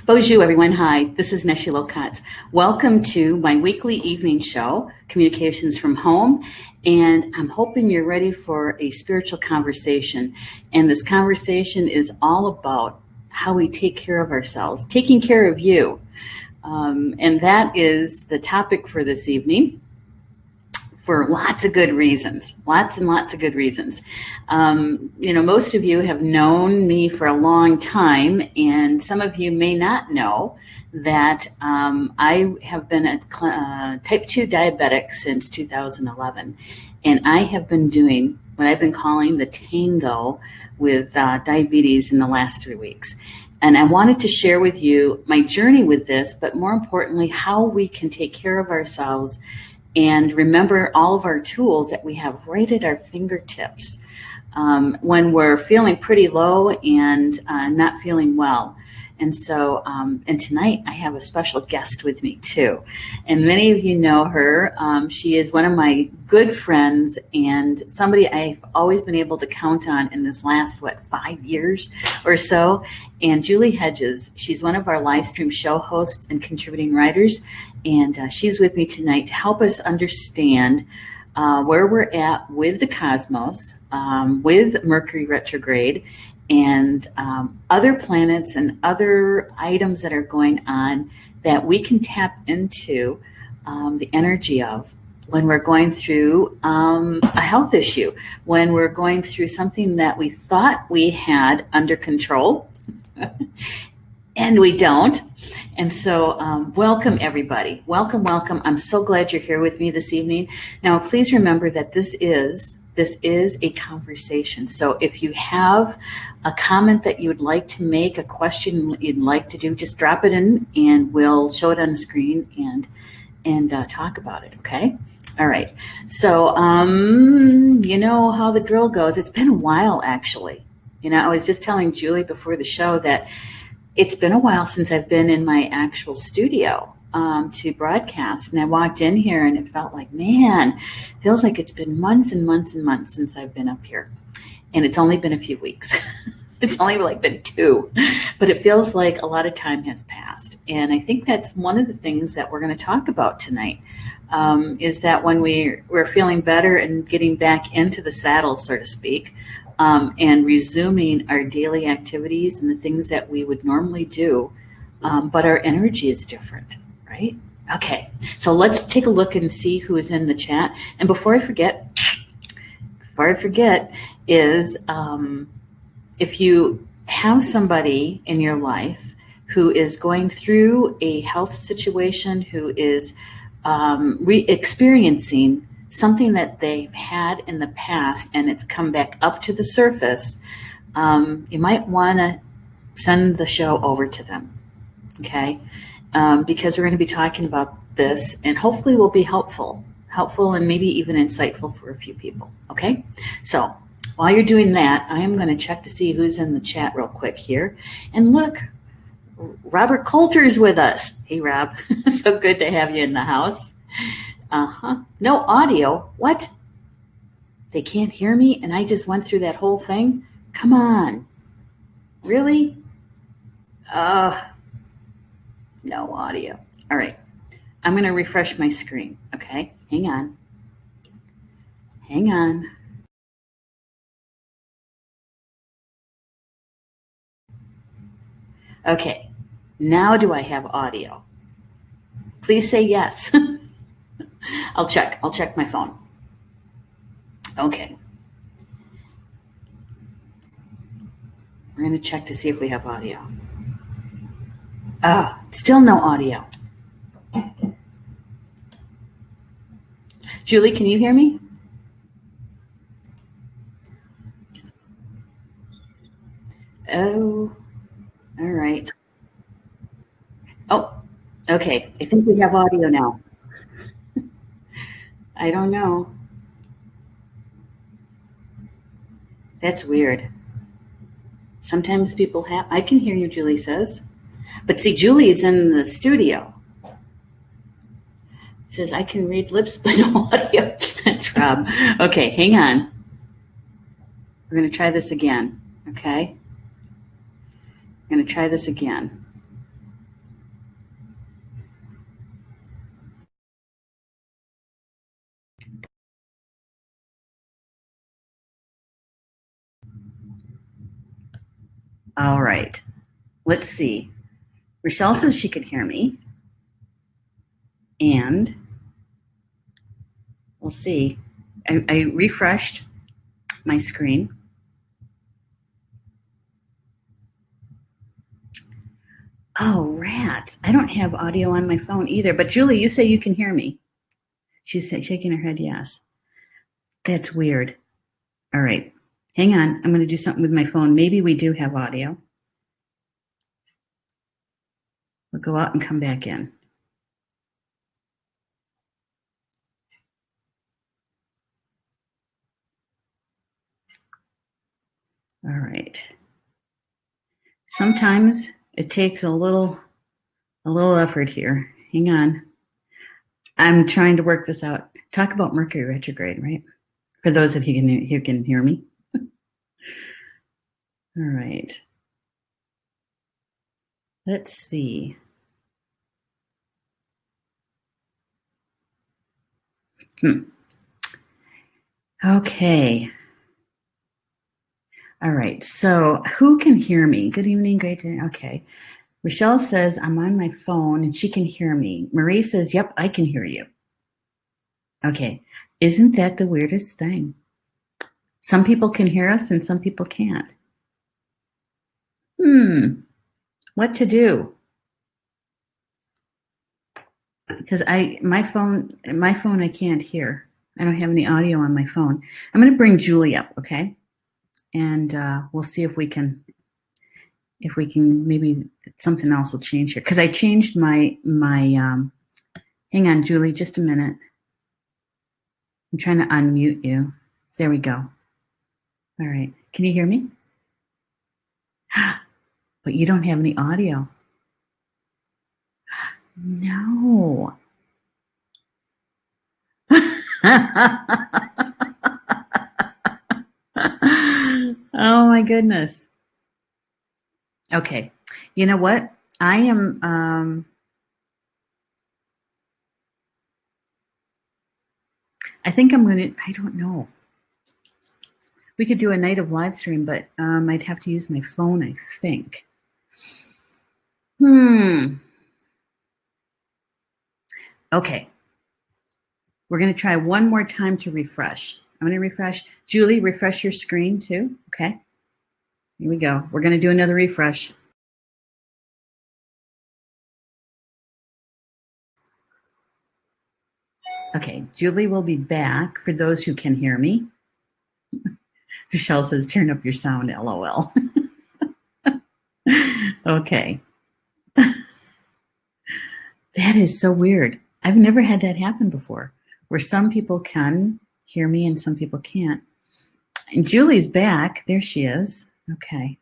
Bonjour, everyone. Hi, this is Neshi Lokotz. Welcome to my weekly evening show, Communications from Home. And I'm hoping you're ready for a spiritual conversation. And this conversation is all about how we take care of ourselves, taking care of you. And that is the topic for this evening, for lots of good reasons, lots and lots of good reasons. Most of you have known me for a long time, and some of you may not know that I have been a type 2 diabetic since 2011, and I have been doing what I've been calling the tango with diabetes in the last 3 weeks. And I wanted to share with you my journey with this, but more importantly, how we can take care of ourselves and remember all of our tools that we have right at our fingertips when we're feeling pretty low and not feeling well. And so, and tonight I have a special guest with me too. And many of you know her. She is one of my good friends and somebody I've always been able to count on in this last, 5 years or so. And Julie Hedges, she's one of our live stream show hosts and contributing writers. And she's with me tonight to help us understand where we're at with the cosmos, with Mercury retrograde, and other planets and other items that are going on that we can tap into the energy of when we're going through a health issue, when we're going through something that we thought we had under control and we don't. And so welcome, everybody. Welcome, welcome. I'm so glad you're here with me this evening. Now, please remember that this is a conversation. So if you have a comment that you would like to make, a question you'd like to do, just drop it in and we'll show it on the screen and talk about it, okay? All right. So you know how the drill goes. It's been a while, actually. I was just telling Julie before the show that it's been a while since I've been in my actual studio to broadcast. And I walked in here and it felt like, man, feels like it's been months and months and months since I've been up here. And it's only been a few weeks. It's only been 2, but it feels like a lot of time has passed. And I think that's one of the things that we're going to talk about tonight, is that when we're feeling better and getting back into the saddle, so to speak, and resuming our daily activities and the things that we would normally do, but our energy is different, right? Okay, so let's take a look and see who is in the chat. And before I forget is if you have somebody in your life who is going through a health situation, who is experiencing something that they've had in the past and it's come back up to the surface, you might want to send the show over to them, okay? Because we're going to be talking about this and hopefully will be helpful and maybe even insightful for a few people, okay? So while you're doing that, I am going to check to see who's in the chat real quick here. And look, Robert Coulter's with us. Hey, Rob. So good to have you in the house. No audio. What? They can't hear me and I just went through that whole thing? Come on. Really? No audio. All right. I'm going to refresh my screen. Okay. Hang on. Okay. Now do I have audio? Please say yes. I'll check my phone. Okay. We're going to check to see if we have audio. Still no audio. Julie, can you hear me? Oh, all right. Oh, okay. I think we have audio now. I don't know. That's weird. Sometimes people have, I can hear you, Julie says. But see, Julie is in the studio. It says, I can read lips, but no audio. That's Rob. Okay, hang on. We're going to try this again, okay? I'm going to try this again. All right. Let's see. Rochelle says she could hear me. And we'll see. I refreshed my screen. Oh, rats. I don't have audio on my phone either. But Julie, you say you can hear me. She's shaking her head yes. That's weird. All right. Hang on. I'm going to do something with my phone. Maybe we do have audio. We'll go out and come back in. All right. Sometimes it takes a little effort here. Hang on. I'm trying to work this out. Talk about Mercury retrograde, right? For those of you who can hear me. All right. Let's see. Okay. All right. So who can hear me? Good evening. Great day. Okay. Rochelle says, I'm on my phone and she can hear me. Marie says, yep, I can hear you. Okay. Isn't that the weirdest thing? Some people can hear us and some people can't. What to do? Because my phone I can't hear. I don't have any audio on my phone. I'm going to bring Julie up, okay? And we'll see if we can maybe something else will change here. Because I changed my hang on, Julie, just a minute. I'm trying to unmute you. There we go. All right. Can you hear me? But you don't have any audio. No. Oh my goodness. Okay. You know what? I am I think I'm gonna, I don't know. We could do a night of live stream, but I'd have to use my phone, I think. Okay. We're going to try one more time to refresh. I'm going to refresh. Julie, refresh your screen too. Okay. Here we go. We're going to do another refresh. Okay. Julie will be back for those who can hear me. Michelle says, turn up your sound, LOL. Okay. That is so weird. I've never had that happen before, where some people can hear me and some people can't. And Julie's back. There she is. Okay.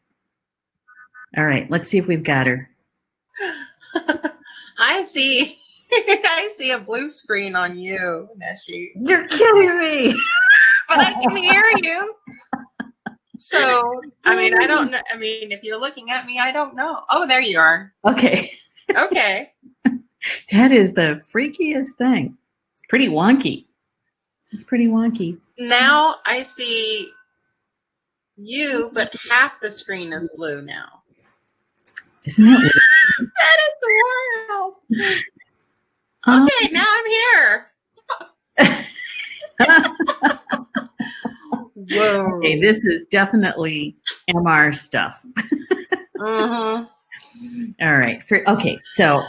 All right. Let's see if we've got her. I see a blue screen on you, Neshi. You're kidding me. But I can hear you. So, I mean, I don't know. I mean, if you're looking at me, I don't know. Oh, there you are. Okay. Okay. That is the freakiest thing. It's pretty wonky. It's pretty wonky. Now I see you, but half the screen is blue now. Isn't that weird? That is wild. Okay, now I'm here. Whoa. Okay, this is definitely MR stuff. Mm-hmm. All right. So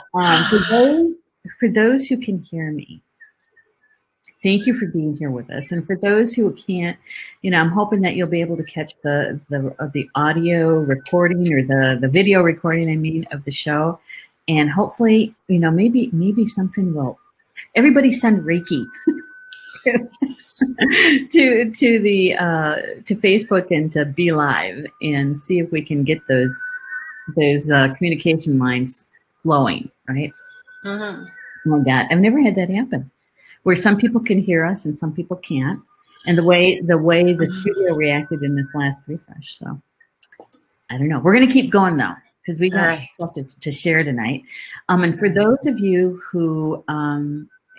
for those who can hear me, thank you for being here with us. And for those who can't, I'm hoping that you'll be able to catch the audio recording or the video recording, of the show. And hopefully, maybe something will. Everybody send Reiki to Facebook and to BeLive and see if we can get those communication lines flowing, right? Mm-hmm. Oh my God, I've never had that happen, where some people can hear us and some people can't, and the way the studio reacted in this last refresh. So I don't know. We're going to keep going though, because we got stuff to share tonight. And for those of you who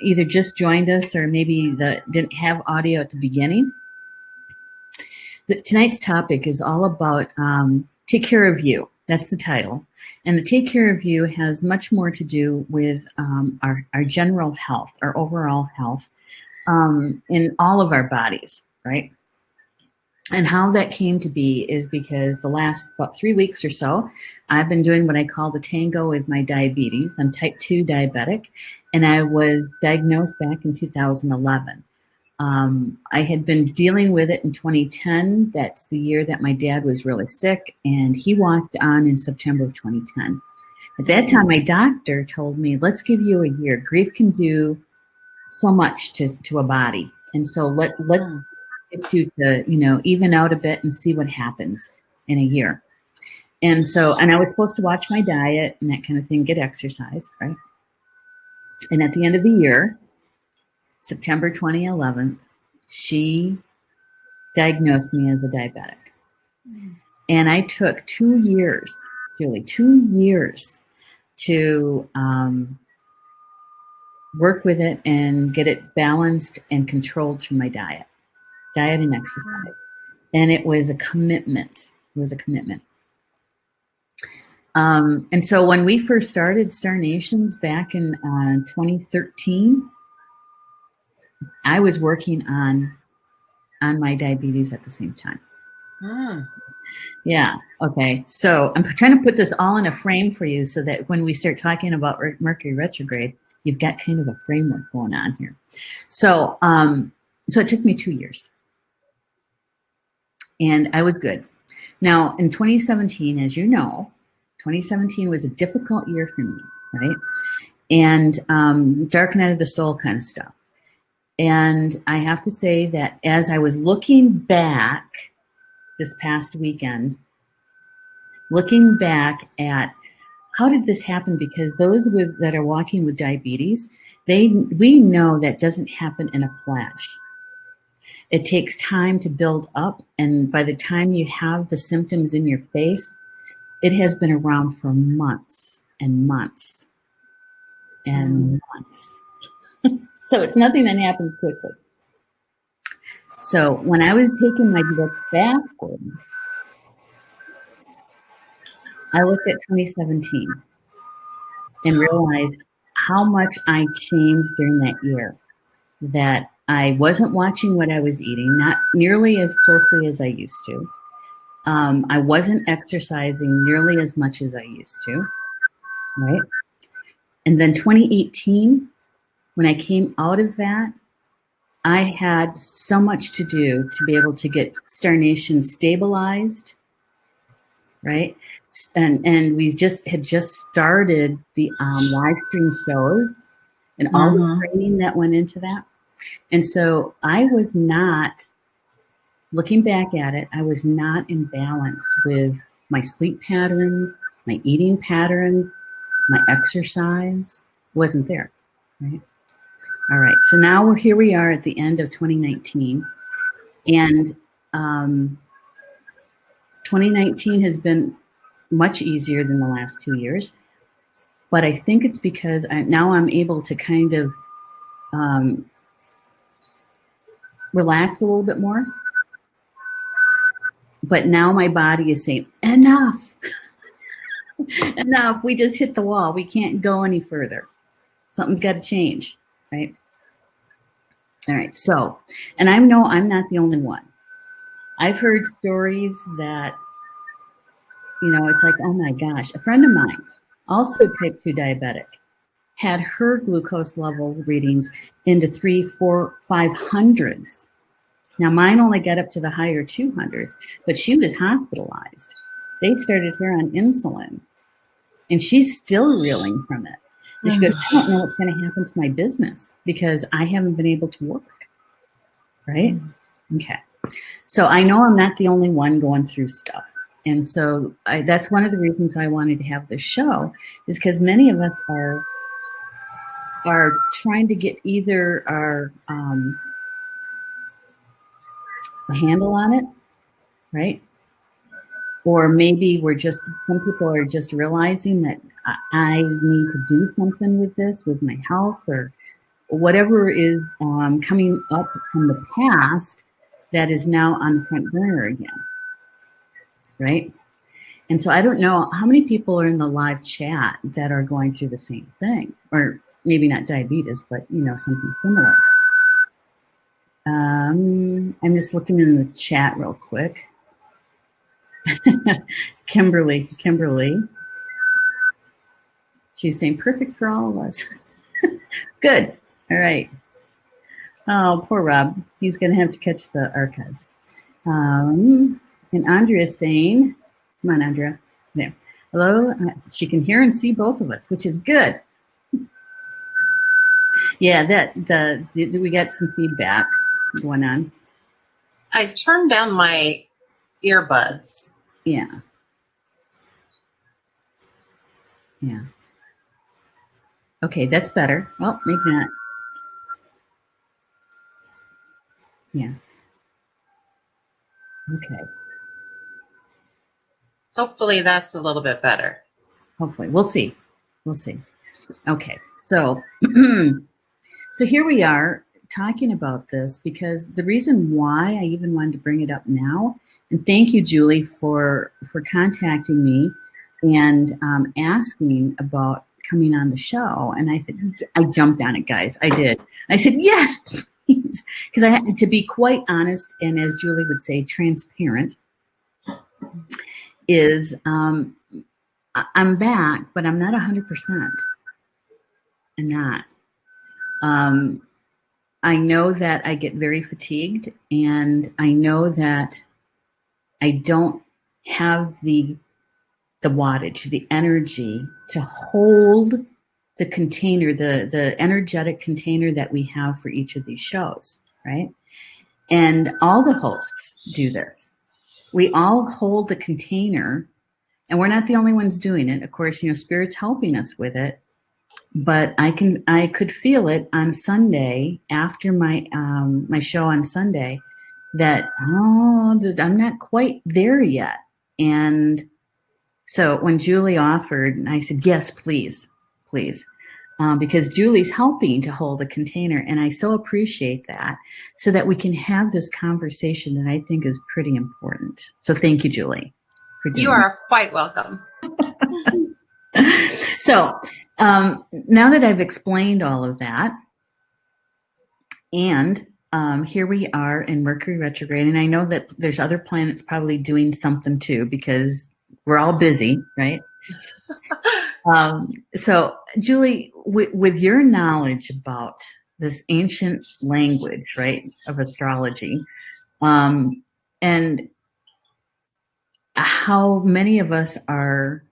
either just joined us or maybe didn't have audio at the beginning, tonight's topic is all about Take Care of You. That's the title. And the Take Care of You has much more to do with our general health, our overall health in all of our bodies, right? And how that came to be is because the last about 3 weeks or so, I've been doing what I call the tango with my diabetes. I'm type 2 diabetic, and I was diagnosed back in 2011. I had been dealing with it in 2010. That's the year that my dad was really sick, and he walked on in September of 2010. At that time, my doctor told me, let's give you a year. Grief can do so much to a body. And so let's get you to, even out a bit and see what happens in a year. And so, and I was supposed to watch my diet and that kind of thing, get exercise, right? And at the end of the year, September 2011, she diagnosed me as a diabetic. And I took 2 years, Julie, 2 years to work with it and get it balanced and controlled through my diet and exercise. And it was a commitment. It was a commitment. And so when we first started Star Nations back in 2013, I was working on my diabetes at the same time. Yeah. Okay. So I'm trying to put this all in a frame for you so that when we start talking about Mercury retrograde, you've got kind of a framework going on here. So, so it took me 2 years, and I was good. Now in 2017, as you know, 2017 was a difficult year for me, right? And dark night of the soul kind of stuff. And I have to say that as I was looking back this past weekend, looking back at how did this happen? Because those that are walking with diabetes, we know that doesn't happen in a flash. It takes time to build up, and by the time you have the symptoms in your face, it has been around for months and months and months. So it's nothing that happens quickly. So when I was taking my book backwards, I looked at 2017 and realized how much I changed during that year. That I wasn't watching what I was eating, not nearly as closely as I used to. I wasn't exercising nearly as much as I used to, right? And then 2018, when I came out of that, I had so much to do to be able to get Star Nation stabilized, right? And we had just started the live stream shows and all the training that went into that. And so I was not, looking back at it, I was not in balance with my sleep patterns, my eating patterns, my exercise wasn't there, right? All right, so now here we are at the end of 2019, and 2019 has been much easier than the last 2 years, but I think it's because now I'm able to kind of relax a little bit more. But now my body is saying, enough, enough. We just hit the wall. We can't go any further. Something's got to change, right? All right. So, and I know I'm not the only one. I've heard stories that, it's like, oh my gosh, a friend of mine, also type 2 diabetic, had her glucose level readings into 300, 400, 500s. Now, mine only got up to the higher 200s, but she was hospitalized. They started her on insulin, and she's still reeling from it. And she goes, I don't know what's going to happen to my business because I haven't been able to work, right? Okay. So I know I'm not the only one going through stuff. And so that's one of the reasons I wanted to have this show, is because many of us are trying to get either a handle on it, right? Or maybe some people are just realizing that I need to do something with this, with my health, or whatever is coming up from the past that is now on the front burner again, right? And so I don't know how many people are in the live chat that are going through the same thing, or maybe not diabetes, but something similar. I'm just looking in the chat real quick. Kimberly. She's saying perfect for all of us. Good. All right. Oh, poor Rob. He's going to have to catch the archives. And Andrea is saying, come on, Andrea. There. Hello. She can hear and see both of us, which is good. Yeah, we got some feedback going on. I turned down my earbuds. Yeah. Okay, that's better. Well, maybe not. Yeah. Okay. Hopefully that's a little bit better. Hopefully. We'll see. Okay. So, so here we are talking about this because the reason why I even wanted to bring it up now, and thank you, Julie, for contacting me and asking about coming on the show. And I jumped on it, guys. I did. I said, yes, please. Because I had to be quite honest, and as Julie would say, transparent, is I'm back, but I'm not 100%. I'm not. I know that I get very fatigued, and I know that I don't have the wattage, the energy to hold the container, the energetic container that we have for each of these shows, right? And all the hosts do this. We all hold the container, and we're not the only ones doing it. Of course, Spirit's helping us with it. But I could feel it on Sunday after my my show on Sunday that I'm not quite there yet. And so when Julie offered, I said, yes, please, because Julie's helping to hold the container, and I so appreciate that, so that we can have this conversation that I think is pretty important. So thank you, Julie. You are quite welcome. So now that I've explained all of that, and here we are in Mercury retrograde, and I know that there's other planets probably doing something too, because we're all busy, right? So Julie, with your knowledge about this ancient language, right, of astrology, and how many of us are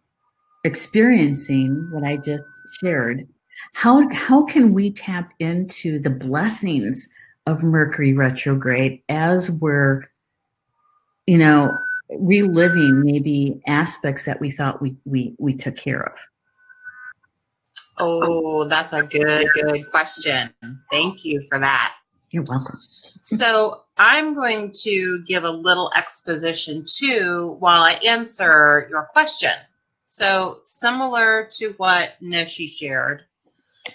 experiencing what I just shared, how can we tap into the blessings of Mercury retrograde as we're, reliving maybe aspects that we thought we took care of? Oh, that's a good question. Thank you for that. You're welcome. So I'm going to give a little exposition too while I answer your question. So similar to what Neshi shared,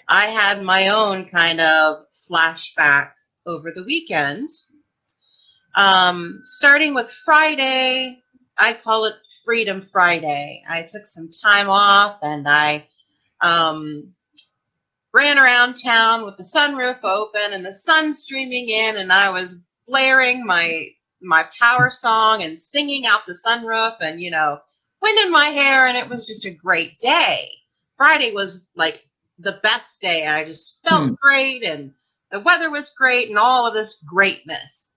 I had my own kind of flashback over the weekend. Starting with Friday, I call it Freedom Friday. I took some time off, and I ran around town with the sunroof open and the sun streaming in, and I was blaring my power song and singing out the sunroof, and wind in my hair, and it was just a great day. Friday was like the best day. I just felt great, and the weather was great, and all of this greatness.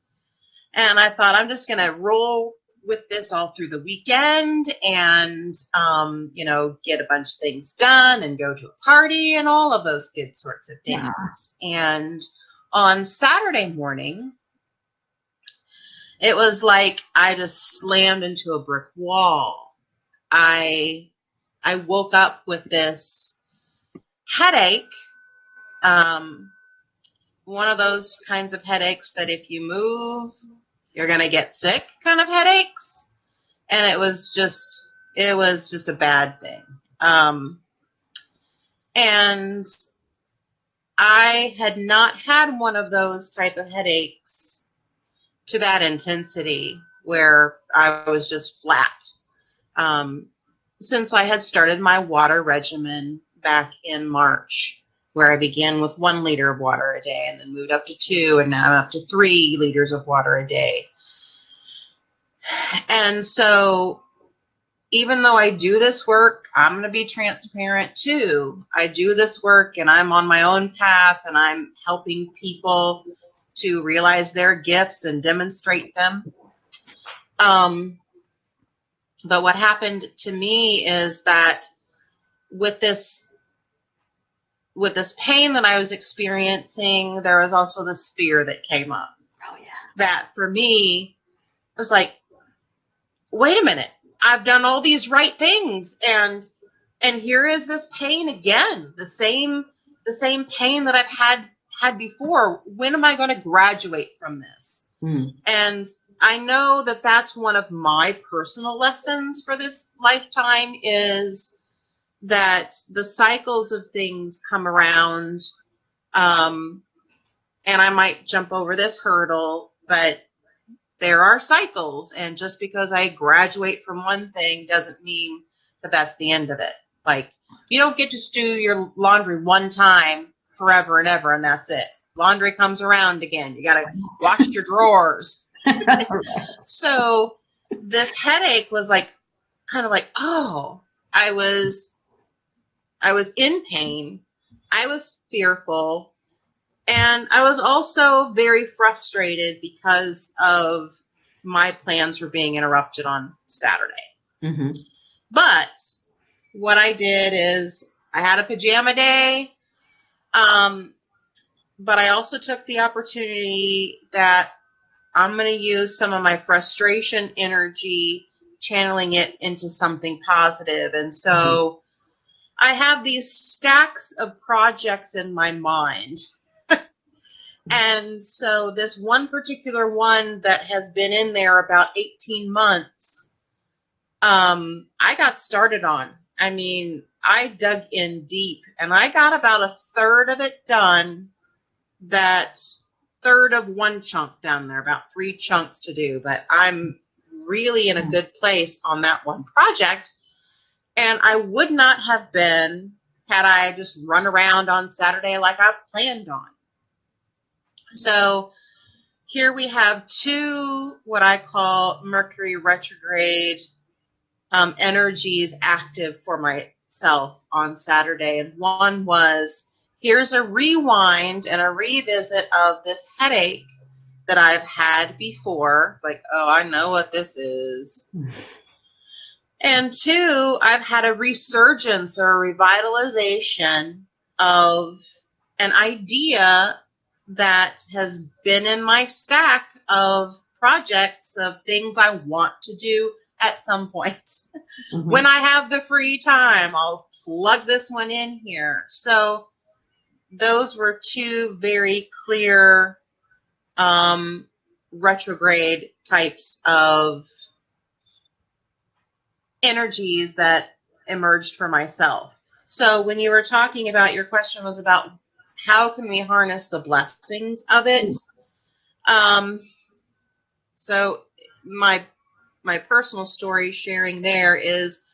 And I thought, I'm just going to roll with this all through the weekend and, get a bunch of things done and go to a party and all of those good sorts of things. Yeah. And on Saturday morning, it was like I just slammed into a brick wall. I woke up with this headache, one of those kinds of headaches that if you move, you're going to get sick kind of headaches. And it was just a bad thing. And I had not had one of those type of headaches to that intensity where I was just flat. since I had started my water regimen back in March, where I began with 1 liter of water a day and then moved up to 2, and now I'm up to 3 liters of water a day. And so even though I do this work, I'm going to be transparent too. I do this work and I'm on my own path and I'm helping people to realize their gifts and demonstrate them. But what happened to me is that with this pain that I was experiencing, there was also this fear that came up. Oh yeah. That for me, it was like, wait a minute, I've done all these right things, and here is this pain again, the same pain that I've had before. When am I going to graduate from this? And I know that that's one of my personal lessons for this lifetime, is that the cycles of things come around, and I might jump over this hurdle, but there are cycles, and just because I graduate from one thing doesn't mean that that's the end of it. Like, you don't get to do your laundry one time forever and ever, and that's it. Laundry comes around again. You got to wash your drawers. So this headache was like, kind of like, oh, I was in pain. I was fearful. And I was also very frustrated because of my plans were being interrupted on Saturday. Mm-hmm. But what I did is I had a pajama day. But I also took the opportunity that I'm going to use some of my frustration energy, channeling it into something positive. And so I have these stacks of projects in my mind. And so this one particular one that has been in there about 18 months, I got started on. I mean, I dug in deep and I got about a third of it done. That third of one chunk down there, about 3 chunks to do, but I'm really in a good place on that one project. And I would not have been had I just run around on Saturday like I planned on. So here we have 2, what I call Mercury retrograde energies active for myself on Saturday. And one was, here's a rewind and a revisit of this headache that I've had before. Like, oh, I know what this is. And 2, I've had a resurgence or a revitalization of an idea that has been in my stack of projects, of things I want to do at some point. Mm-hmm. When I have the free time, I'll plug this one in here. So those were 2 very clear retrograde types of energies that emerged for myself. So when you were talking about, your question was about how can we harness the blessings of it? So my personal story sharing there is,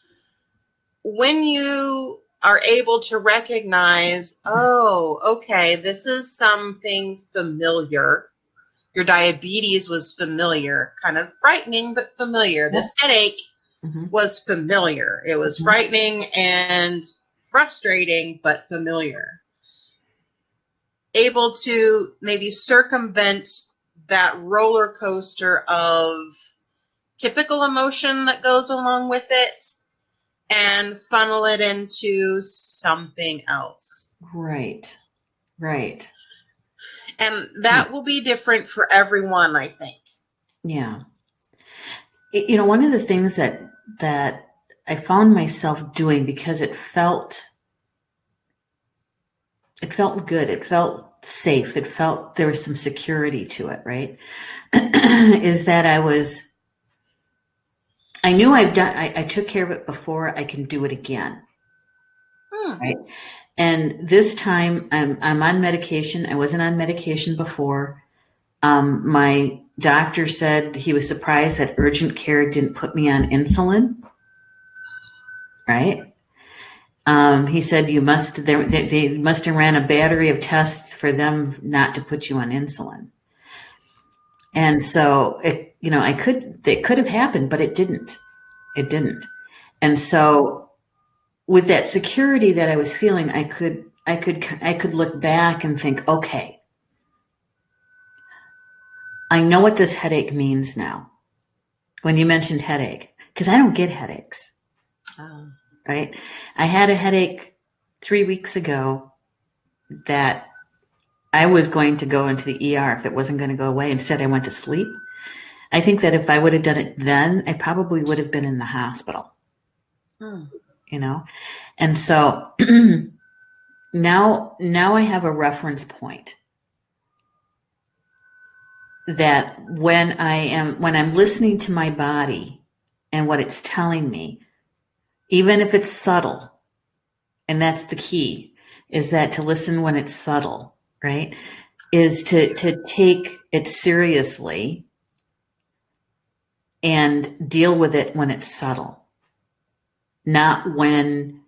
when you are able to recognize, oh, okay, this is something familiar. Your diabetes was familiar, kind of frightening, but familiar. This headache was familiar. It was frightening and frustrating, but familiar. Able to maybe circumvent that roller coaster of typical emotion that goes along with it, and funnel it into something else. Right. And that will be different for everyone, I think. Yeah. One of the things that I found myself doing, because it felt good, it felt safe, there was some security to it, right? Is that I knew I took care of it before, I can do it again. Right. And this time I'm on medication. I wasn't on medication before. My doctor said he was surprised that urgent care didn't put me on insulin. right? He said they must have ran a battery of tests for them not to put you on insulin. And so it could have happened, but it didn't. It didn't. And so with that security that I was feeling, I could look back and think, okay, I know what this headache means now. When you mentioned headache, because I don't get headaches, right? I had a headache 3 weeks ago that I was going to go into the ER if it wasn't going to go away. Instead, I went to sleep. I think that if I would have done it then, I probably would have been in the hospital, you know? And so now I have a reference point that when I'm listening to my body and what it's telling me, even if it's subtle, and that's the key, is that to listen when it's subtle, right? Is to take it seriously and deal with it when it's subtle, not when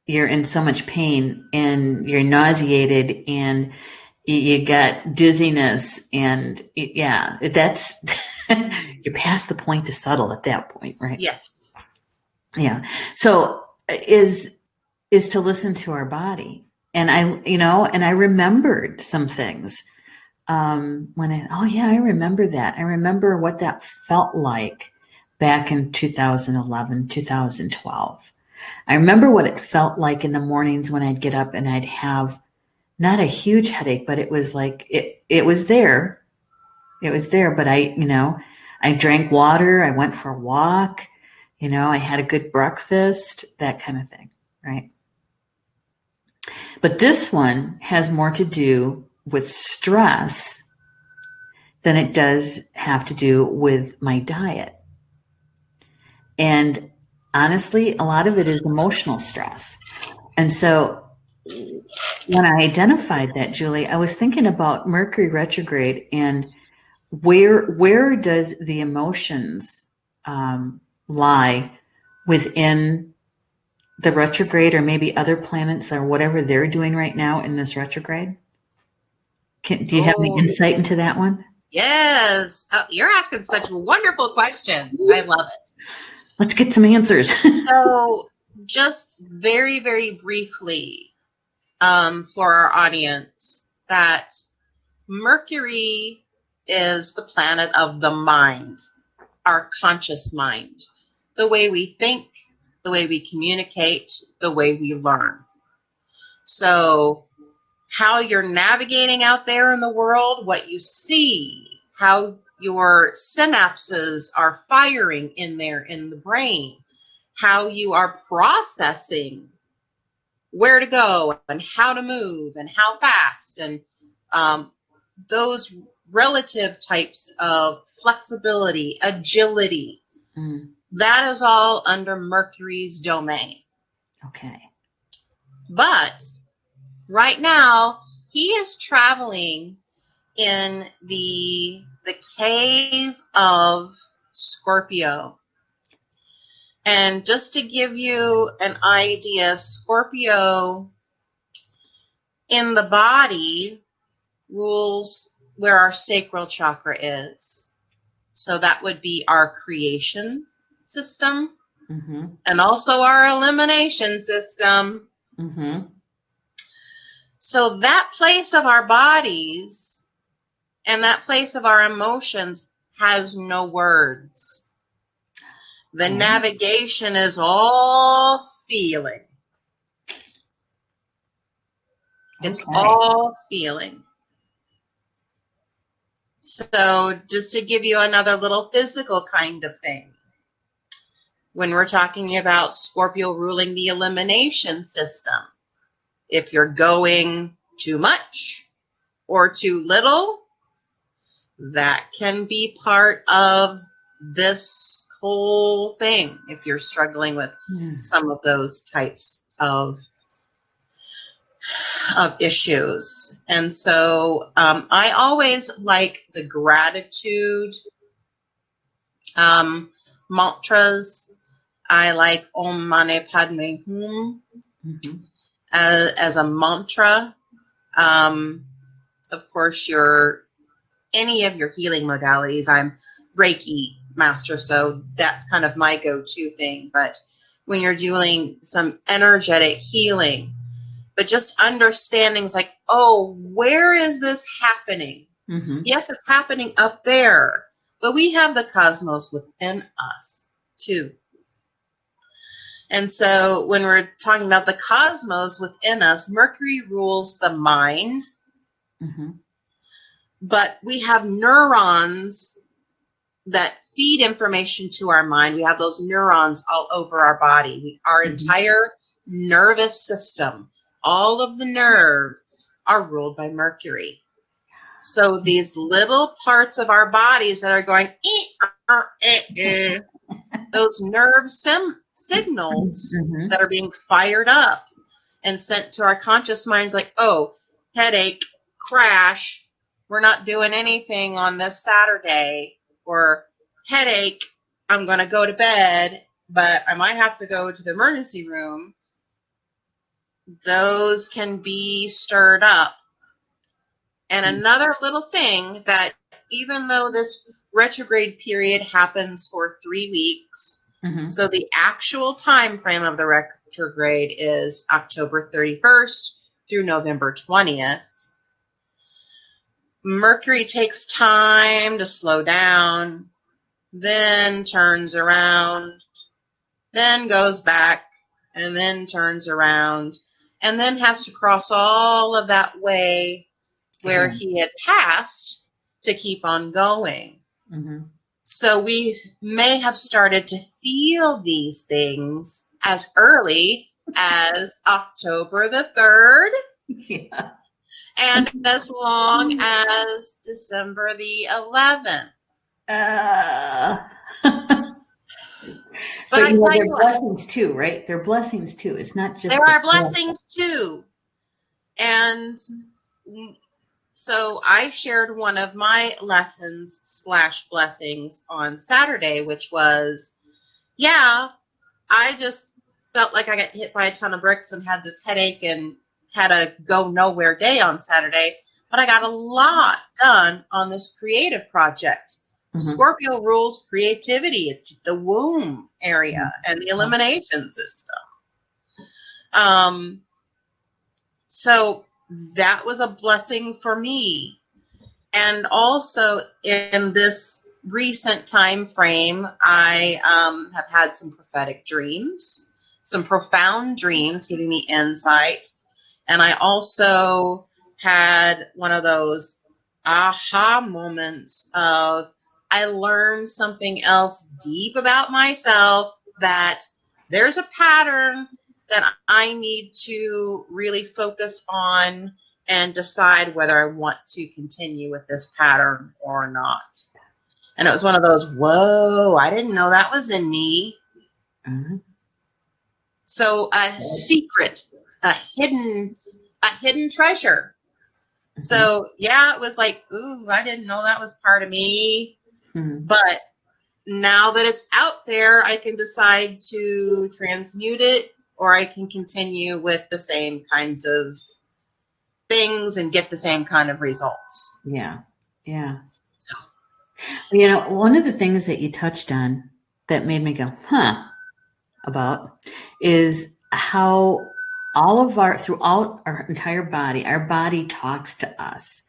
you're in so much pain and you're nauseated and you got dizziness and that's you're past the point to subtle at that point, right? Yes. Yeah. So is to listen to our body. And I remembered some things I remember that. I remember what that felt like back in 2011, 2012. I remember what it felt like in the mornings when I'd get up and I'd have not a huge headache, but it was like it was there. It was there, but I drank water, I went for a walk, I had a good breakfast, that kind of thing, right? But this one has more to do with stress than it does have to do with my diet. And honestly, a lot of it is emotional stress. And so when I identified that, Julie, I was thinking about Mercury retrograde and where does the emotions lie within the retrograde, or maybe other planets or whatever they're doing right now in this retrograde? Do you have any insight into that one? Yes. Oh, you're asking such wonderful questions. I love it. Let's get some answers. So just very, very briefly, for our audience, that Mercury is the planet of the mind, our conscious mind, the way we think, the way we communicate, the way we learn. So how you're navigating out there in the world, what you see, how your synapses are firing in there in the brain, how you are processing where to go and how to move and how fast, and those relative types of flexibility, agility, that is all under Mercury's domain. Okay. But right now, he is traveling in the cave of Scorpio. And just to give you an idea, Scorpio in the body rules where our sacral chakra is. So that would be our creation system, and also our elimination system. So that place of our bodies and that place of our emotions has no words. The navigation is all feeling. It's all feeling. So just to give you another little physical kind of thing, when we're talking about Scorpio ruling the elimination system, if you're going too much or too little, that can be part of this whole thing if you're struggling with some of those types of issues. And so I always like the gratitude mantras. I like Om Mani Padme Hum as a mantra. Of course, any of your healing modalities. I'm Reiki master, so that's kind of my go-to thing. But when you're doing some energetic healing, but just understandings like, oh, where is this happening? Yes, it's happening up there, but we have the cosmos within us too. And so when we're talking about the cosmos within us, Mercury rules the mind, but we have neurons that feed information to our mind. We have those neurons all over our body. Our entire nervous system, all of the nerves are ruled by Mercury. So these little parts of our bodies that are going, those nerve signals that are being fired up and sent to our conscious minds like, oh, headache, crash, we're not doing anything on this Saturday, or headache, I'm going to go to bed, but I might have to go to the emergency room. Those can be stirred up. And another little thing that even though this retrograde period happens for 3 weeks, so the actual time frame of the retrograde is October 31st through November 20th. Mercury takes time to slow down, then turns around, then goes back, and then turns around, and then has to cross all of that way where he had passed to keep on going. So we may have started to feel these things as early as October the 3rd. And as long as December the 11th. But you know, they're blessings too, right? They're blessings too. It's not just. There are blessings too. And so I shared one of my lessons / blessings on Saturday, which was, I just felt like I got hit by a ton of bricks and had this headache and had a go nowhere day on Saturday, but I got a lot done on this creative project. Scorpio rules creativity. It's the womb area and the elimination system. So that was a blessing for me. And also in this recent time frame, I have had some prophetic dreams, some profound dreams giving me insight. And I also had one of those aha moments of I learned something else deep about myself, that there's a pattern that I need to really focus on and decide whether I want to continue with this pattern or not. And it was one of those, whoa, I didn't know that was in me. So a secret, a hidden treasure. So it was like, ooh, I didn't know that was part of me. But now that it's out there, I can decide to transmute it, or I can continue with the same kinds of things and get the same kind of results. Yeah. So. You know, one of the things that you touched on that made me go, about is how throughout our entire body, our body talks to us,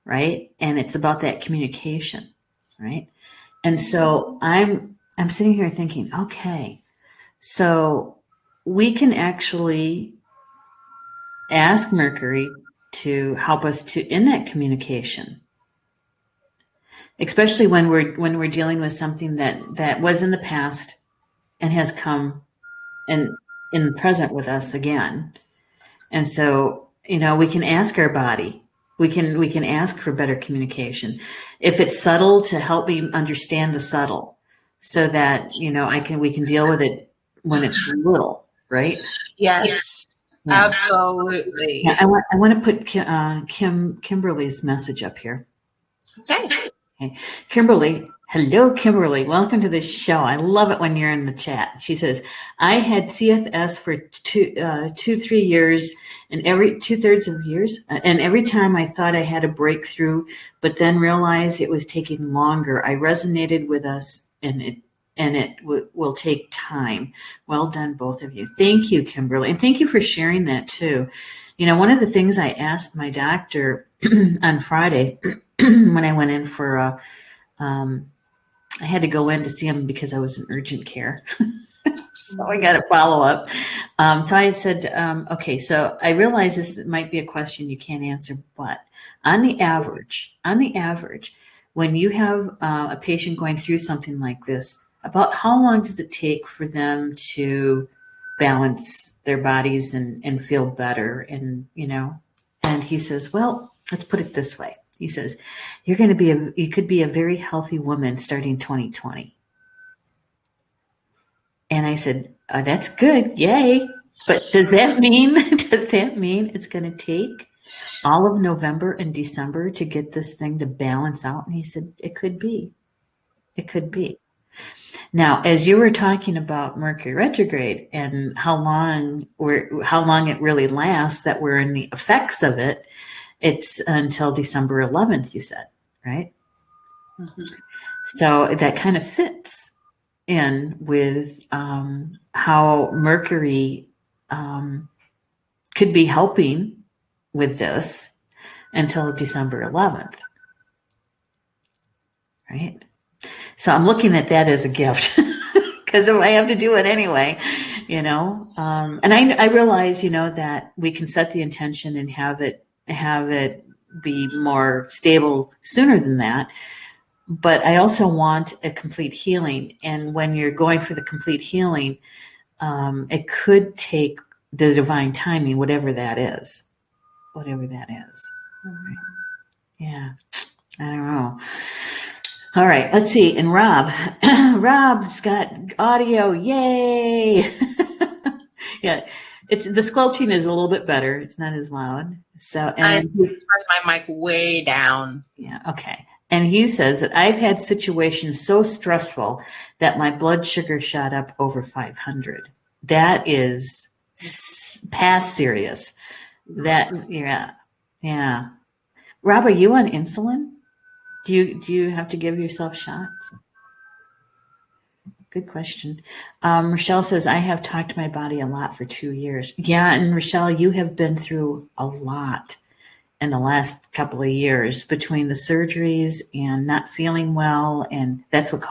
right? And it's about that communication, right? And so I'm sitting here thinking, okay, so we can actually ask Mercury to help us in that communication, especially when we're dealing with something that was in the past and has come and in the present with us again. And so, you know, we can ask our body, we can ask for better communication. If it's subtle, to help me understand the subtle, so that, you know, we can deal with it when it's little, right? Yes. Yeah. Absolutely. Yeah, I want to put Kimberly's message up here. Okay. Kimberly Hello, Kimberly. Welcome to the show. I love it when you're in the chat. She says, I had CFS for 3 years and every 2/3 of years. And every time I thought I had a breakthrough, but then realized it was taking longer. I resonated with us and it will take time. Well done, both of you. Thank you, Kimberly. And thank you for sharing that too. You know, one of the things I asked my doctor on Friday when I went in for I had to go in to see him because I was in urgent care. So I got to follow up. So I said, okay, so I realize this might be a question you can't answer, but on the average, when you have a patient going through something like this, about how long does it take for them to balance their bodies and feel better? And, you know, and he says, well, let's put it this way. He says, you could be a very healthy woman starting 2020. And I said, oh, that's good. Yay. But does that mean it's going to take all of November and December to get this thing to balance out? And he said, it could be. It could be. Now, as you were talking about Mercury retrograde and how long it really lasts, that we're in the effects of it, it's until December 11th, you said, right? Mm-hmm. So that kind of fits in with how Mercury could be helping with this until December 11th, right? So I'm looking at that as a gift because I have to do it anyway, you know. And I realize, you know, that we can set the intention and have it be more stable sooner than that. But I also want a complete healing. And when you're going for the complete healing, it could take the divine timing, whatever that is. Mm-hmm. Yeah, I don't know. All right, let's see. And Rob's got audio. Yay! Yeah, the squelching is a little bit better. It's not as loud. So, and I turned my mic way down. Yeah. Okay. And he says that I've had situations so stressful that my blood sugar shot up over 500. That is past serious. Yeah. Rob, are you on insulin? Do you have to give yourself shots? Good question. Rochelle says, I have talked to my body a lot for 2 years. Yeah, and Rochelle, you have been through a lot in the last couple of years between the surgeries and not feeling well. And that's what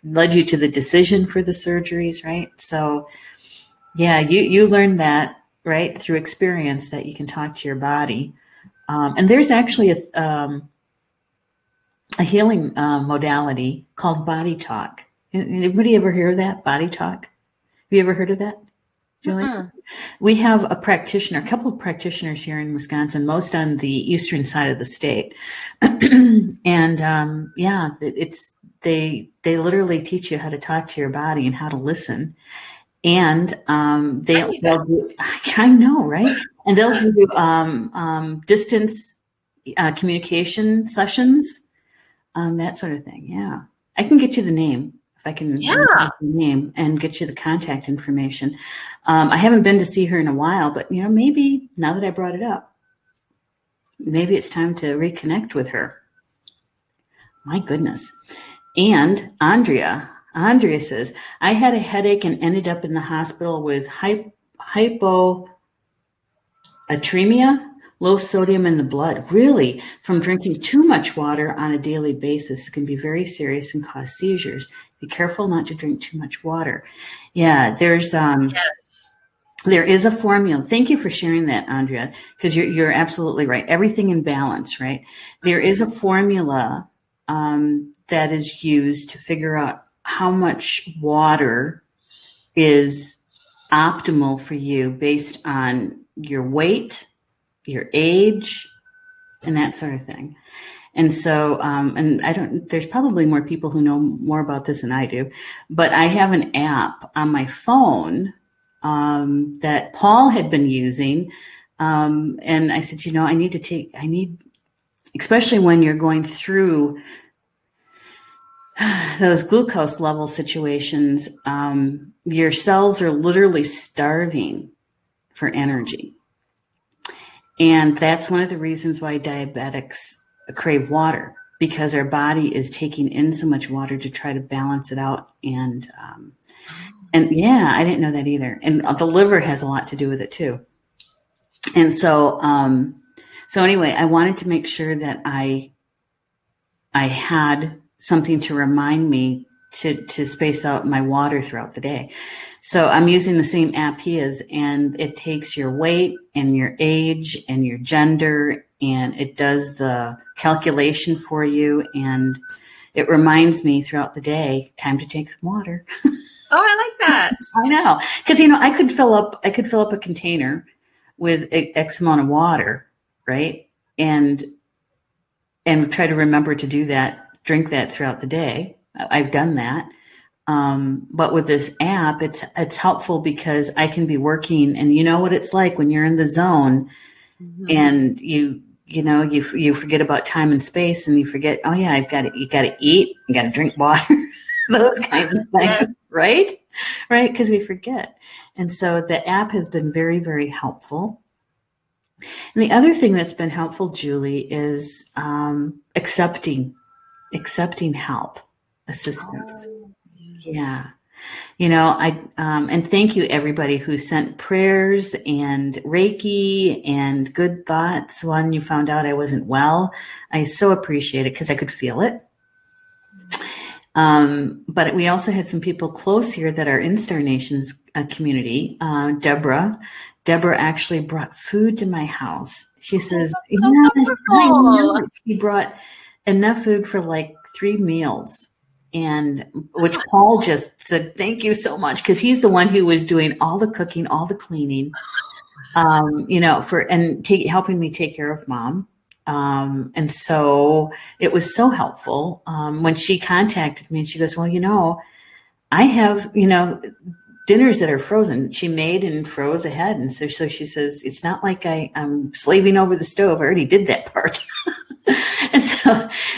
led you to the decision for the surgeries, right? So yeah, you learned that, right, through experience, that you can talk to your body. And there's actually a healing modality called body talk. Anybody ever hear of that? Body talk? Have you ever heard of that? Julie? We have a couple of practitioners here in Wisconsin, most on the eastern side of the state. And yeah, they literally teach you how to talk to your body and how to listen. And they'll do, I know, right? And they'll do distance communication sessions, that sort of thing. Yeah, I can get you the name. I can get the name and get you the contact information. I haven't been to see her in a while, but you know, maybe now that I brought it up, maybe it's time to reconnect with her. My goodness. And Andrea says, I had a headache and ended up in the hospital with hypoatremia, low sodium in the blood. Really, from drinking too much water on a daily basis, it can be very serious and cause seizures. Be careful not to drink too much water. Yeah, there's there is a formula. Thank you for sharing that, Andrea, because you're absolutely right. Everything in balance, right? There is a formula that is used to figure out how much water is optimal for you based on your weight, your age, and that sort of thing. And so, and there's probably more people who know more about this than I do, but I have an app on my phone that Paul had been using. And I said, you know, I need, especially when you're going through those glucose level situations, your cells are literally starving for energy. And that's one of the reasons why diabetics crave water, because our body is taking in so much water to try to balance it out. And yeah, I didn't know that either. And the liver has a lot to do with it too. And so anyway, I wanted to make sure that I had something to remind me to space out my water throughout the day. So I'm using the same app he is, and it takes your weight and your age and your gender, and it does the calculation for you, and it reminds me throughout the day, time to take some water. Oh, I like that. I know, because I could fill up a container with X amount of water, right? And try to remember to do that, drink that throughout the day. I've done that. But with this app, it's helpful because I can be working, and you know what it's like when you're in the zone, and you forget about time and space, and you forget, oh yeah, you got to eat, you got to drink water, those kinds of things, yes. Right? Because we forget. And so the app has been very, very helpful. And the other thing that's been helpful, Julie, is accepting help, assistance. Yeah. And thank you everybody who sent prayers and Reiki and good thoughts when you found out I wasn't well. I so appreciate it because I could feel it. But we also had some people close here that are in Star Nation's community. Deborah actually brought food to my house. She says, she brought enough food for like 3 meals. And which Paul just said, thank you so much. Cause he's the one who was doing all the cooking, all the cleaning, helping me take care of Mom. And so it was so helpful. When she contacted me and she goes, well, I have, dinners that are frozen. She made and froze ahead. And so she says, it's not like I'm slaving over the stove. I already did that part.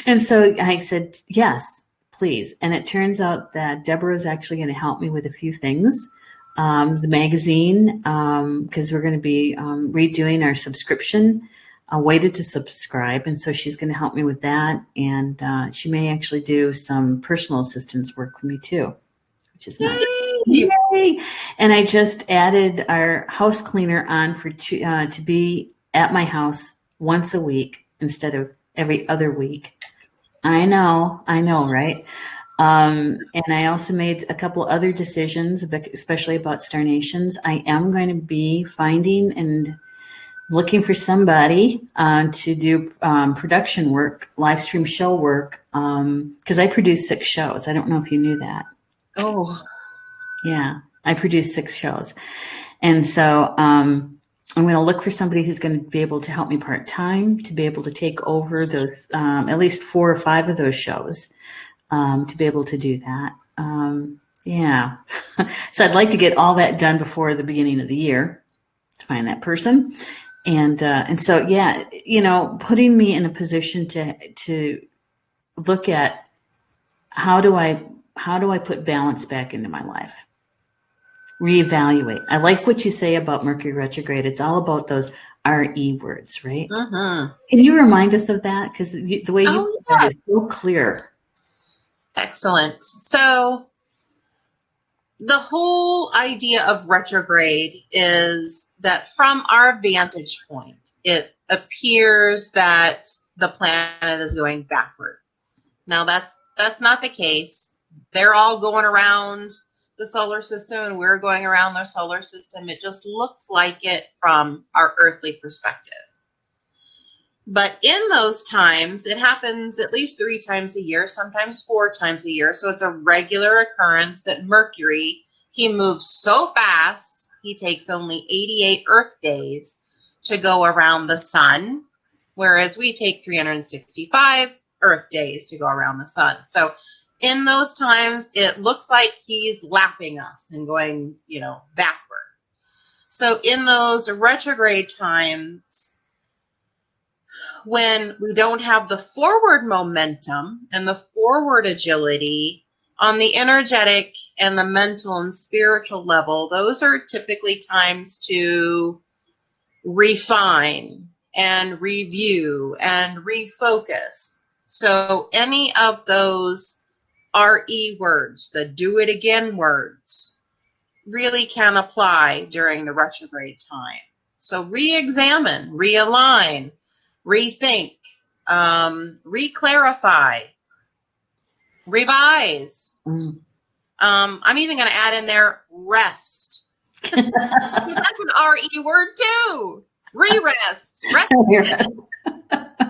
and so I said, yes, please. And it turns out that Deborah is actually going to help me with a few things. The magazine, because we're going to be redoing our subscription. I waited to subscribe, and so she's going to help me with that. And she may actually do some personal assistance work for me too, which is nice. Yay! And I just added our house cleaner on to be at my house once a week instead of every other week. I know, right? And I also made a couple other decisions, especially about Star Nations. I am going to be finding and looking for somebody to do production work, live stream show work, because I produce 6 shows. I don't know if you knew that. Oh. Yeah, I produce 6 shows. And so I'm going to look for somebody who's going to be able to help me part-time, to be able to take over those, at least 4 or 5 of those shows, to be able to do that. Yeah. So I'd like to get all that done before the beginning of the year to find that person. And so, yeah, putting me in a position to look at how do I put balance back into my life? Reevaluate. I like what you say about Mercury retrograde. It's all about those RE words, right? Mm-hmm. Can you remind us of that? Because the way you put it is so clear. Excellent. So the whole idea of retrograde is that from our vantage point, it appears that the planet is going backward. Now that's not the case. They're all going around the solar system and we're going around their solar system. It just looks like it from our earthly perspective. But in those times, it happens at least 3 times a year, sometimes 4 times a year. So it's a regular occurrence that Mercury, he moves so fast, he takes only 88 Earth days to go around the sun, whereas we take 365 Earth days to go around the sun. So in those times, it looks like he's lapping us and going, backward. So in those retrograde times, when we don't have the forward momentum and the forward agility on the energetic and the mental and spiritual level, those are typically times to refine and review and refocus. So any of those RE words, the do it again words, really can apply during the retrograde time. So re-examine, realign, rethink, re-clarify, revise. I'm even going to add in there rest. Because that's an RE word too. Re-rest.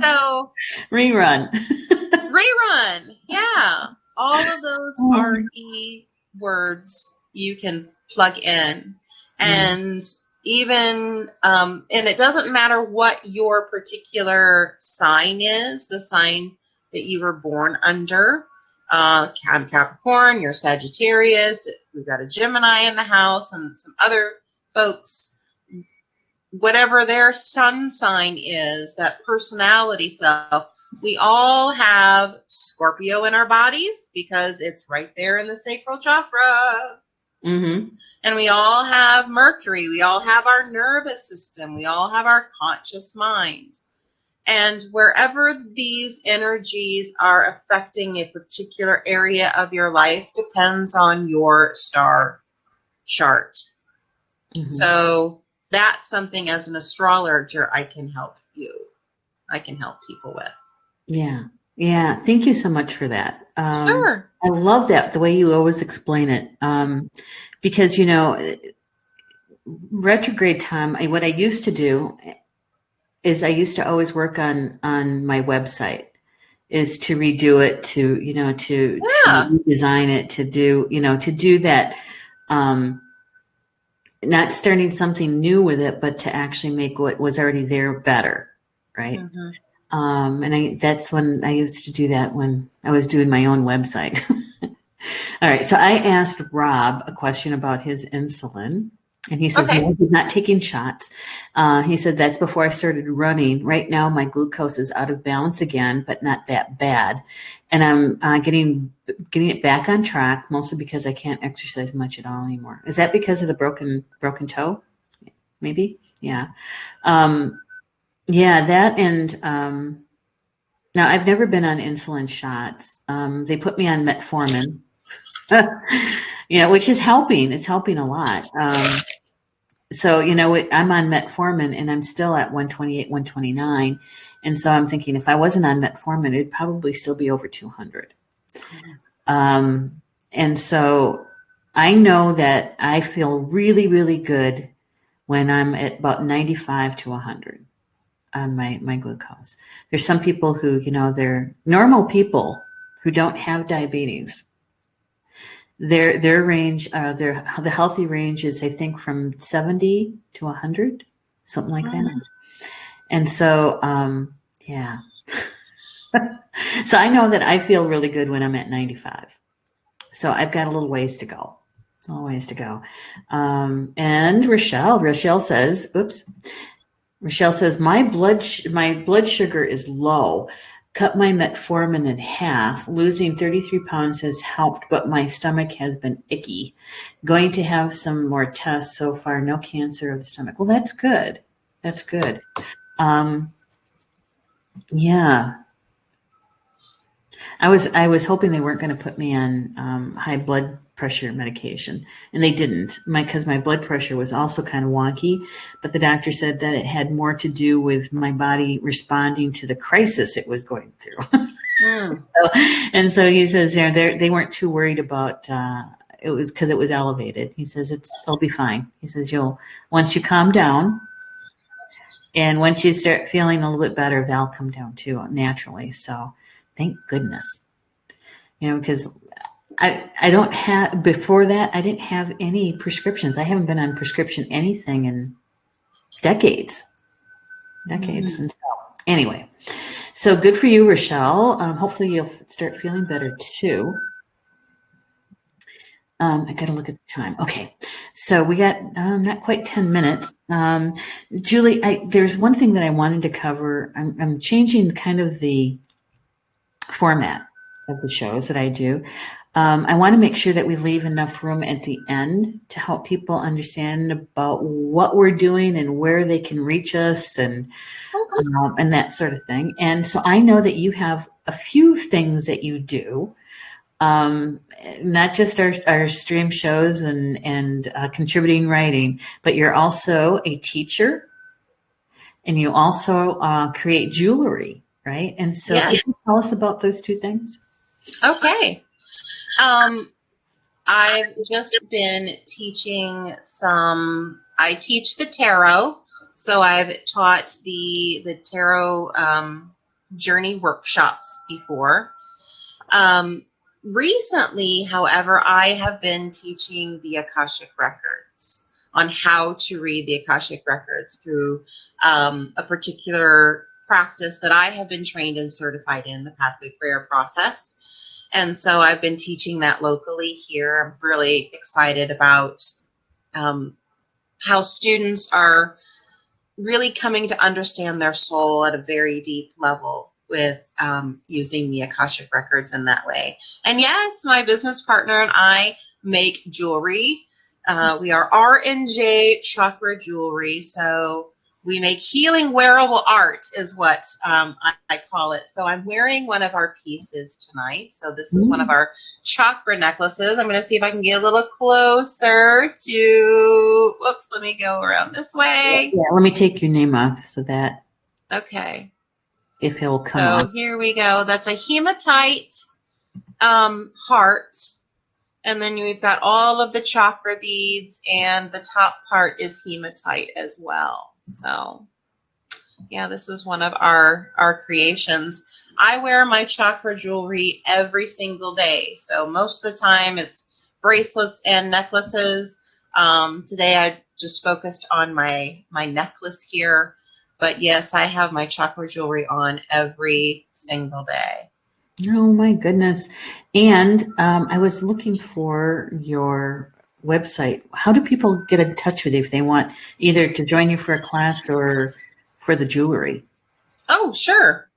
So rerun. rerun. Yeah. All of those RE words you can plug in. And even, and it doesn't matter what your particular sign is, the sign that you were born under. I'm Capricorn, you're Sagittarius, we've got a Gemini in the house and some other folks, whatever their sun sign is, that personality self, we all have Scorpio in our bodies because it's right there in the sacral chakra. And we all have Mercury. We all have our nervous system. We all have our conscious mind. And wherever these energies are affecting a particular area of your life depends on your star chart. So that's something as an astrologer I can help people with. Yeah. Thank you so much for that. Sure. I love that, the way you always explain it. Because, retrograde time, what I used to do is I used to always work on my website, is to redo it, to redesign it, to do that, not starting something new with it, but to actually make what was already there better. Right. And that's when I used to do that, when I was doing my own website. All right. So I asked Rob a question about his insulin, and he says, no, he's not taking shots. He said, that's before I started running. Right now, my glucose is out of balance again, but not that bad. And I'm getting it back on track, mostly because I can't exercise much at all anymore. Is that because of the broken toe? Maybe. Yeah. Yeah, that. And now I've never been on insulin shots. They put me on metformin. Which is helping. It's helping a lot. So, I'm on metformin and I'm still at 128, 129. And so I'm thinking, if I wasn't on metformin, it'd probably still be over 200. And so I know that I feel really, really good when I'm at about 95 to 100 on my glucose. There's some people who, they're normal people who don't have diabetes. Their range, the healthy range is, I think, from 70 to 100, something like that. And so, yeah. So I know that I feel really good when I'm at 95. So I've got a little ways to go. And Rochelle says, my blood sugar is low. Cut my metformin in half. Losing 33 pounds has helped, but my stomach has been icky. Going to have some more tests. So far, no cancer of the stomach. Well, that's good. Yeah. I was hoping they weren't going to put me on high blood pressure medication, and they didn't, because my blood pressure was also kind of wonky, but the doctor said that it had more to do with my body responding to the crisis it was going through. And so he says they weren't too worried about it was because it was elevated. He says they'll be fine. He says once you calm down and once you start feeling a little bit better, they'll come down too naturally. So thank goodness, because I don't have, before that, I didn't have any prescriptions. I haven't been on prescription anything in decades. And so anyway, so good for you, Rochelle. Hopefully you'll start feeling better too. I got to look at the time. Okay. So we got not quite 10 minutes. Julie, there's one thing that I wanted to cover. I'm changing kind of the format of the shows that I do. I want to make sure that we leave enough room at the end to help people understand about what we're doing and where they can reach us and that sort of thing. And so I know that you have a few things that you do, not just our stream shows and contributing writing, but you're also a teacher and you also create jewelry, right? And so Can you tell us about those two things? Okay. I've just been teaching I teach the tarot. So I've taught the tarot journey workshops before. Recently, however, I have been teaching the Akashic Records on how to read the Akashic Records through a particular practice that I have been trained and certified in, the Pathway Prayer process. And so I've been teaching that locally here. I'm really excited about how students are really coming to understand their soul at a very deep level with using the Akashic Records in that way. And yes, my business partner and I make jewelry. We are R&J Chakra Jewelry. So we make healing wearable art is what I call it. So I'm wearing one of our pieces tonight. So this is one of our chakra necklaces. I'm going to see if I can get a little closer to, whoops, let me go around this way. Yeah, let me take your name off so that. Okay. If he'll come on. So here we go. That's a hematite heart. And then we've got all of the chakra beads, and the top part is hematite as well. So yeah, this is one of our creations. I wear my chakra jewelry every single day. So most of the time it's bracelets and necklaces. Today I just focused on my necklace here. But yes, I have my chakra jewelry on every single day. Oh my goodness. And I was looking for your website. How do people get in touch with you if they want either to join you for a class or for the jewelry? Oh, sure.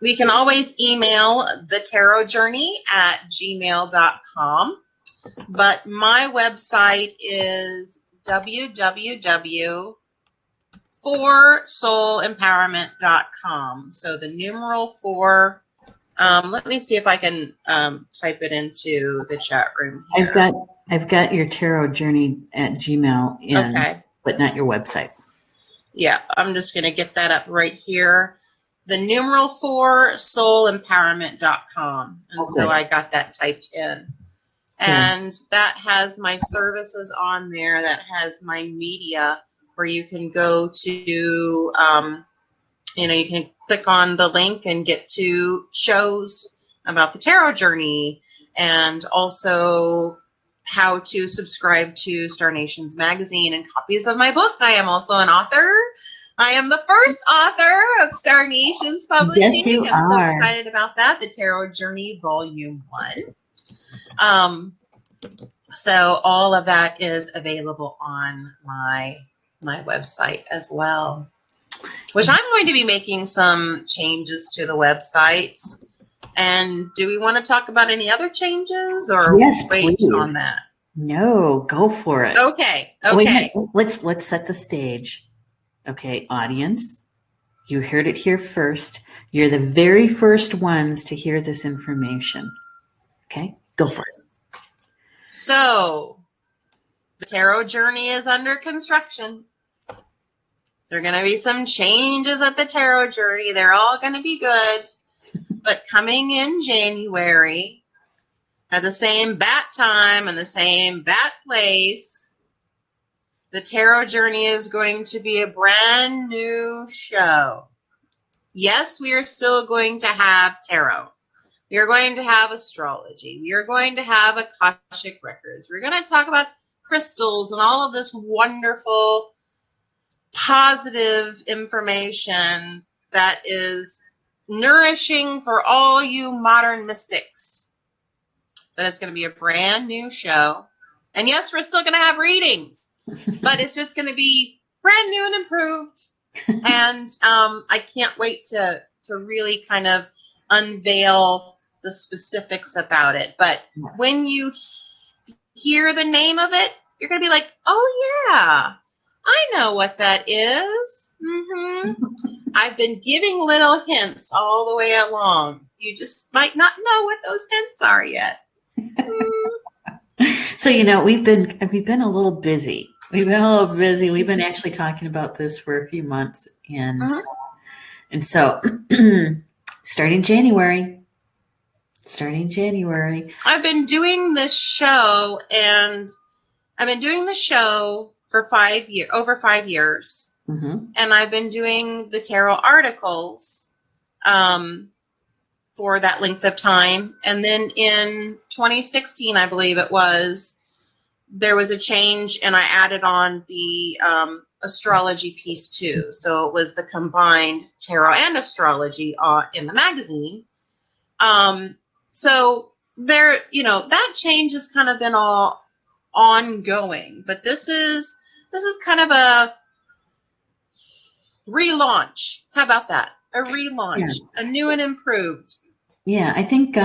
We can always email thetarotjourney@gmail.com. But my website is www.4soulempowerment.com. So the numeral 4. Let me see if I can type it into the chat room here. I've got your tarot journey at Gmail in, but not your website. Yeah, I'm just going to get that up right here. The numeral 4 soulempowerment.com. And so I got that typed in. And that has my services on there. That has my media where you can go to, you can click on the link and get to shows about the tarot journey and also how to subscribe to Star Nations magazine and copies of my book. I am also an author. I am the first author of Star Nations Publishing. Yes, you I'm so are. excited about that. The Tarot Journey Volume 1. So all of that is available on my website as well, which I'm going to be making some changes to the website. And do we want to talk about any other changes or wait on that? No, go for it. Okay. Let's set the stage. Okay, audience, you heard it here first. You're the very first ones to hear this information. Okay, go for it. So the tarot journey is under construction. There are going to be some changes at the tarot journey. They're all going to be good. But coming in January, at the same bat time and the same bat place, the tarot journey is going to be a brand new show. Yes, we are still going to have tarot. We are going to have astrology. We are going to have Akashic Records. We're going to talk about crystals and all of this wonderful, positive information that is nourishing for all you modern mystics. but it's going to be a brand new show. And yes, we're still going to have readings, but it's just going to be brand new and improved. And I can't wait to really kind of unveil the specifics about it. But when you hear the name of it, you're going to be like, oh, yeah, I know what that is. I've been giving little hints all the way along. You just might not know what those hints are yet. So, you know, we've been a little busy. We've been actually talking about this for a few months, and so starting January. I've been doing this show, and I've been doing the show for over 5 years, and I've been doing the tarot articles for that length of time. And then in 2016, I believe it was, there was a change, and I added on the astrology piece too. So it was the combined tarot and astrology in the magazine. So there, you know, that change has kind of been all ongoing, but this is kind of a relaunch. How about that? A relaunch, a new and improved. Yeah, I think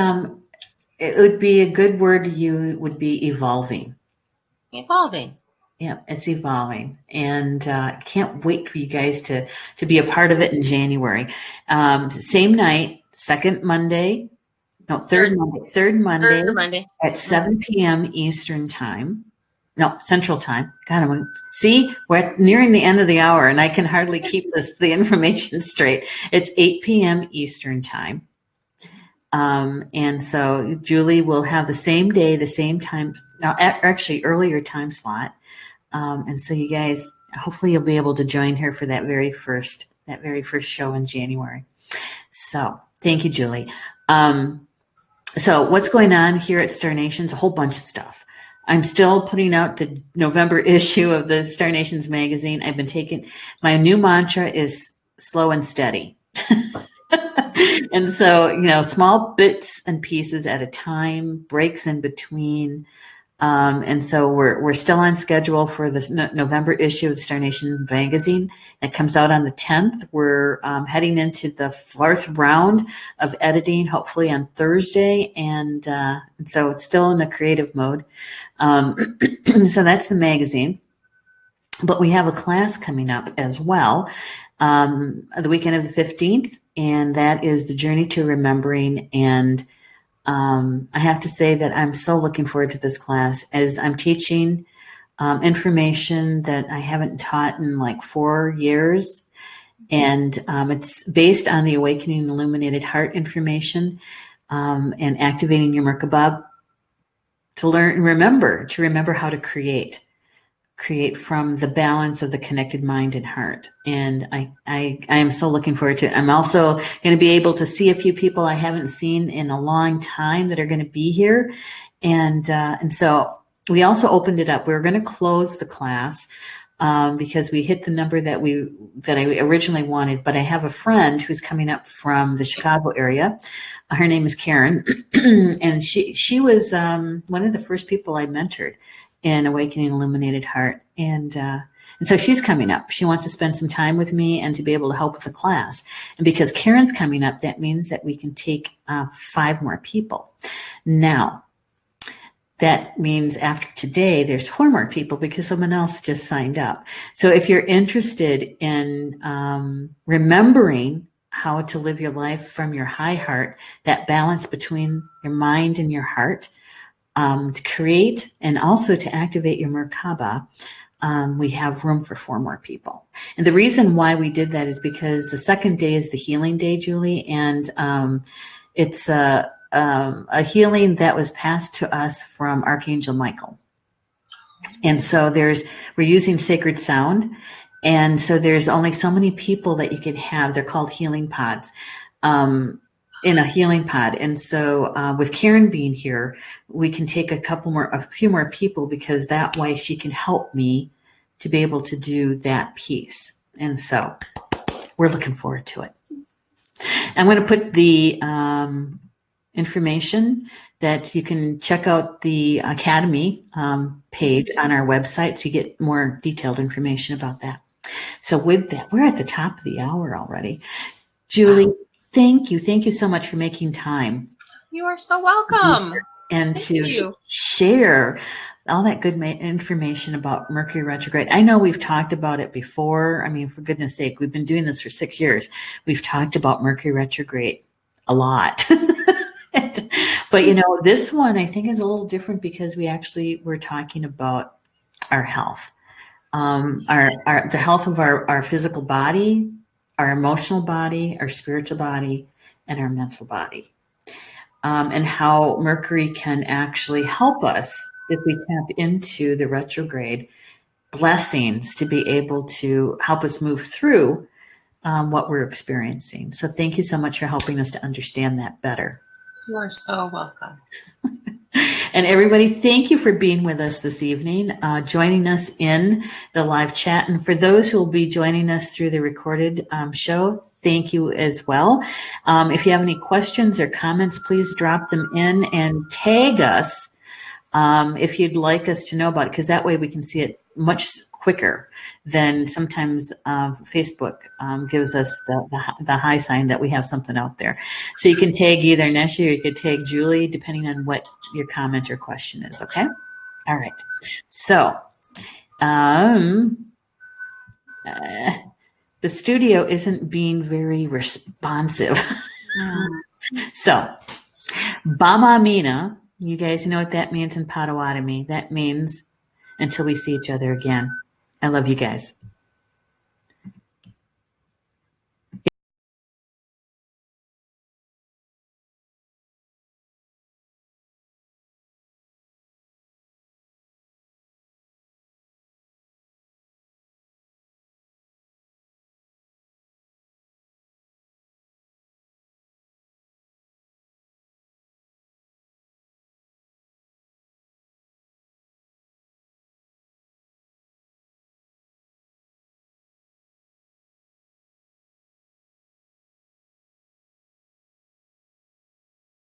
it would be a good word would be evolving. Evolving. Yeah, it's evolving, and can't wait for you guys to be a part of it in January. Same night, third Monday at 7 p.m. Eastern time. No, Central time. God, see, we're nearing the end of the hour, and I can hardly keep the information straight. It's 8 p.m. Eastern time. And so Julie will have the same day, the same time, actually earlier time slot. And so you guys, hopefully you'll be able to join her for that very first show in January. So thank you, Julie. So what's going on here at Star Nations? A whole bunch of stuff. I'm still putting out the November issue of the Star Nations magazine. My new mantra is slow and steady. And so, you know, small bits and pieces at a time, breaks in between. And so we're still on schedule for this November issue of the Star Nation magazine. It comes out on the 10th. We're heading into the 4th round of editing, hopefully on Thursday. And so it's still in a creative mode. So that's the magazine. But we have a class coming up as well, the weekend of the 15th. And that is the Journey to Remembering. And I have to say that I'm so looking forward to this class, as I'm teaching information that I haven't taught in like 4 years. And it's based on the Awakening Illuminated Heart information and activating your Merkaba to learn and remember how to create from the balance of the connected mind and heart. And I am so looking forward to it. I'm also going to be able to see a few people I haven't seen in a long time that are going to be here. And so we also opened it up. We were going to close the class because we hit the number that I originally wanted. But I have a friend who's coming up from the Chicago area. Her name is Karen. And she was one of the first people I mentored in Awakening Illuminated Heart. And so she's coming up. She wants to spend some time with me and to be able to help with the class. And because Karen's coming up, that means that we can take 5 more people. Now, that means after today, there's 4 more people because someone else just signed up. So if you're interested in remembering how to live your life from your high heart, that balance between your mind and your heart, to create and also to activate your Merkaba, we have room for 4 more people. And the reason why we did that is because the second day is the healing day, Julie, and it's a healing that was passed to us from Archangel Michael. And so we're using sacred sound, and so there's only so many people that you can have. They're called healing pods. In a healing pod. And so with Karen being here, we can take a few more people, because that way she can help me to be able to do that piece. And so we're looking forward to it. I'm going to put the information that you can check out the Academy page on our website so you get more detailed information about that. So with that, we're at the top of the hour already. Julie, thank you. Thank you so much for making time. You are so welcome. And to share all that good information about Mercury retrograde. I know we've talked about it before. I mean, for goodness sake, we've been doing this for 6 years. We've talked about Mercury retrograde a lot. But, you know, this one I think is a little different because we're talking about our health, the health of our physical body, our emotional body, our spiritual body, and our mental body. And how Mercury can actually help us if we tap into the retrograde blessings to be able to help us move through what we're experiencing. So thank you so much for helping us to understand that better. You are so welcome. And everybody, thank you for being with us this evening, joining us in the live chat. And for those who will be joining us through the recorded show, thank you as well. If you have any questions or comments, please drop them in and tag us if you'd like us to know about it, because that way we can see it much quicker than sometimes Facebook gives us the high sign that we have something out there. So you can tag either Neshi or you could tag Julie, depending on what your comment or question is, okay? All right. So the studio isn't being very responsive. So, Bama Mina, you guys know what that means in Potawatomi. That means until we see each other again. I love you guys.